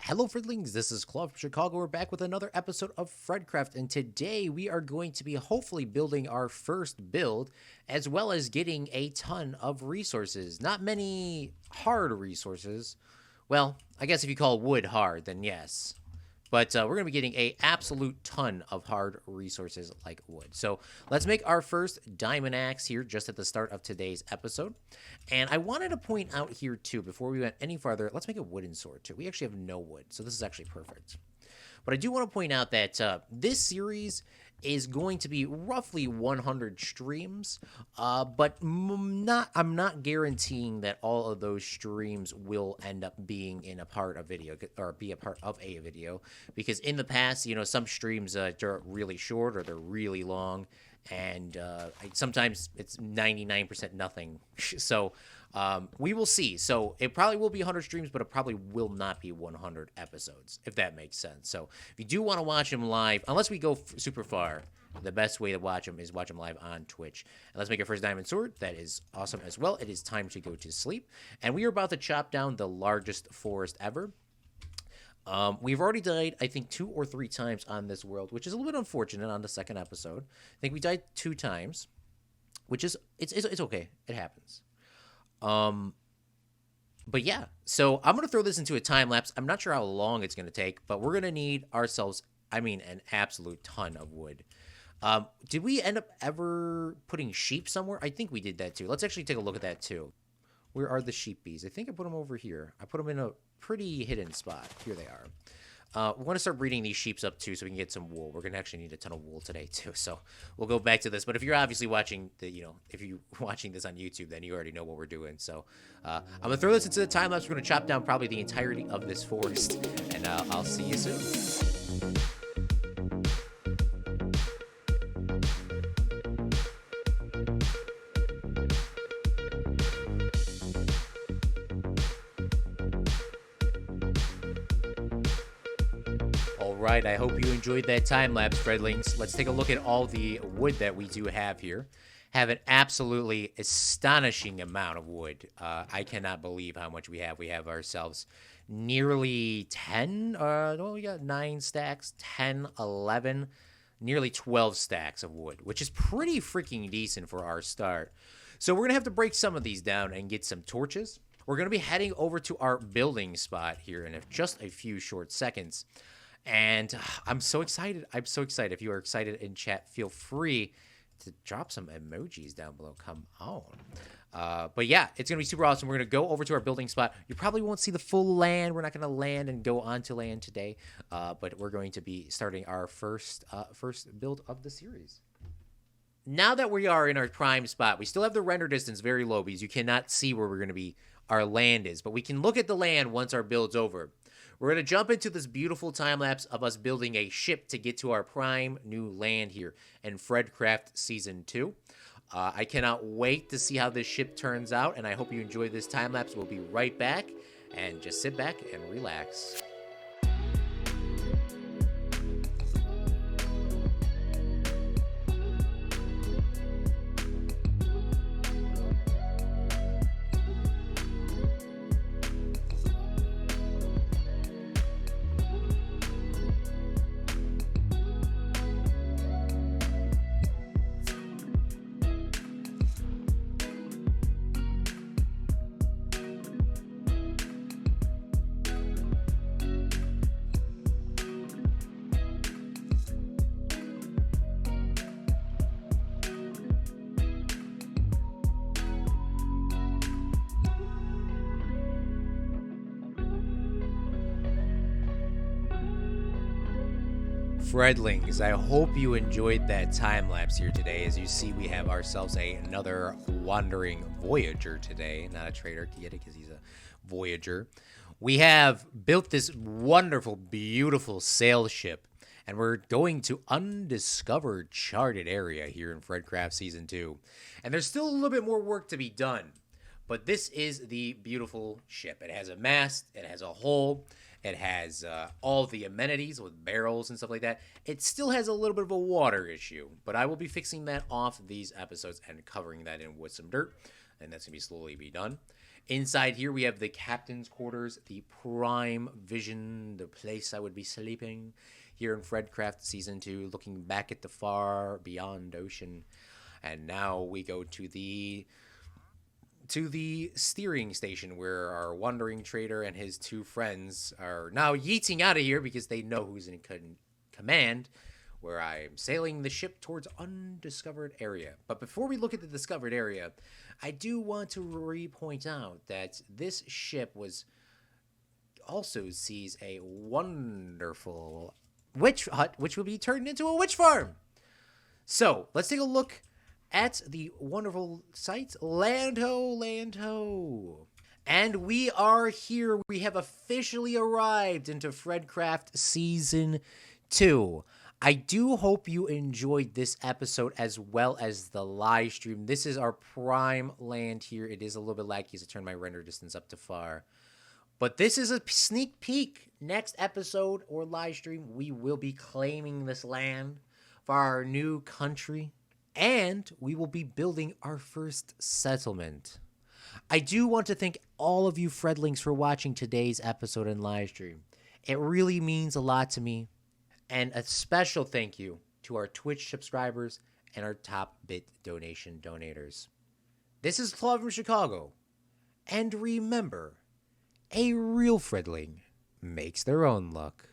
Hello, Fredlings. This is Claude from Chicago. We're back with another episode of FredCraft, and today we are going to be hopefully building our first build, as well as getting a ton of resources. Not many hard resources. Well, I guess if you call wood hard, then yes. But we're going to be getting a absolute ton of hard resources like wood. So let's make our first diamond axe here just at the start of today's episode. And I wanted to point out here too, before we went any farther, let's make a wooden sword too. We actually have no wood, so this is actually perfect. But I do want to point out that this series is going to be roughly 100 streams, but I'm not guaranteeing that all of those streams will end up being in a part of video or be a part of a video, because in the past, some streams are really short or they're really long, and sometimes it's 99% nothing. So we will see. So it probably will be 100 streams, but it probably will not be 100 episodes, if that makes sense. So if you do want to watch them live, unless we go super far, the best way to watch them is watch them live on Twitch. And let's make our first diamond sword. That is awesome as well. It is time to go to sleep. And we are about to chop down the largest forest ever. We've already died, I think, 2 or 3 times on this world, which is a little bit unfortunate on the second episode. I think we died 2 times, which is, it's okay. It happens. But yeah, so I'm going to throw this into a time lapse. I'm not sure how long it's going to take, but we're going to need ourselves, an absolute ton of wood. Did we end up ever putting sheep somewhere? I think we did that too. Let's actually take a look at that too. Where are the sheep bees? I think I put them over here. I put them in a pretty hidden spot. Here they are. We want to start breeding these sheeps up too, so we can get some wool. We're gonna actually need a ton of wool today too, so we'll go back to this. But if you're obviously watching if you're watching this on YouTube, then you already know what we're doing. So I'm gonna throw this into the time lapse. We're gonna chop down probably the entirety of this forest, and I'll see you soon. Alright, I hope you enjoyed that time-lapse, Fredlings. Let's take a look at all the wood that we do have here. Have an absolutely astonishing amount of wood. I cannot believe how much we have. We have ourselves nearly 10, we got 9 stacks, 10, 11, nearly 12 stacks of wood, which is pretty freaking decent for our start. So we're going to have to break some of these down and get some torches. We're going to be heading over to our building spot here in just a few short seconds. And I'm so excited. I'm so excited. If you are excited in chat, feel free to drop some emojis down below. Come on. But yeah, it's going to be super awesome. We're going to go over to our building spot. You probably won't see the full land. We're not going to land and go onto land today. But we're going to be starting our first build of the series. Now that we are in our prime spot, we still have the render distance very low because you cannot see where we're going to be, our land is. But we can look at the land once our build's over. We're going to jump into this beautiful time-lapse of us building a ship to get to our prime new land here in FredCraft Season 2. I cannot wait to see how this ship turns out, and I hope you enjoy this time-lapse. We'll be right back, and just sit back and relax. Fredlings, I hope you enjoyed that time lapse here today. As you see, we have ourselves another wandering voyager today. Not a trader, get it? Because he's a voyager. We have built this wonderful, beautiful sail ship, and we're going to undiscovered charted area here in FredCraft Season 2. And there's still a little bit more work to be done, but this is the beautiful ship. It has a mast, it has a hull, it has all the amenities with barrels and stuff like that. It still has a little bit of a water issue, but I will be fixing that off these episodes and covering that in with some dirt, and that's going to be slowly be done. Inside here, we have the captain's quarters, the prime vision, the place I would be sleeping here in FredCraft Season 2, looking back at the far beyond ocean. And now we go to the steering station where our wandering trader and his two friends are now yeeting out of here because they know who's in command, where I'm sailing the ship towards undiscovered area. But before we look at the discovered area, I do want to point out that this ship also sees a wonderful witch hut, which will be turned into a witch farm. So let's take a look at the wonderful site, Land Ho. And we are here. We have officially arrived into FredCraft Season 2. I do hope you enjoyed this episode as well as the live stream. This is our prime land here. It is a little bit laggy as I turn my render distance up to far. But this is a sneak peek. Next episode or live stream, we will be claiming this land for our new country. And we will be building our first settlement. I do want to thank all of you Fredlings for watching today's episode and live stream. It really means a lot to me. And a special thank you to our Twitch subscribers and our top bit donation donators. This is Claude from Chicago. And remember, a real Fredling makes their own luck.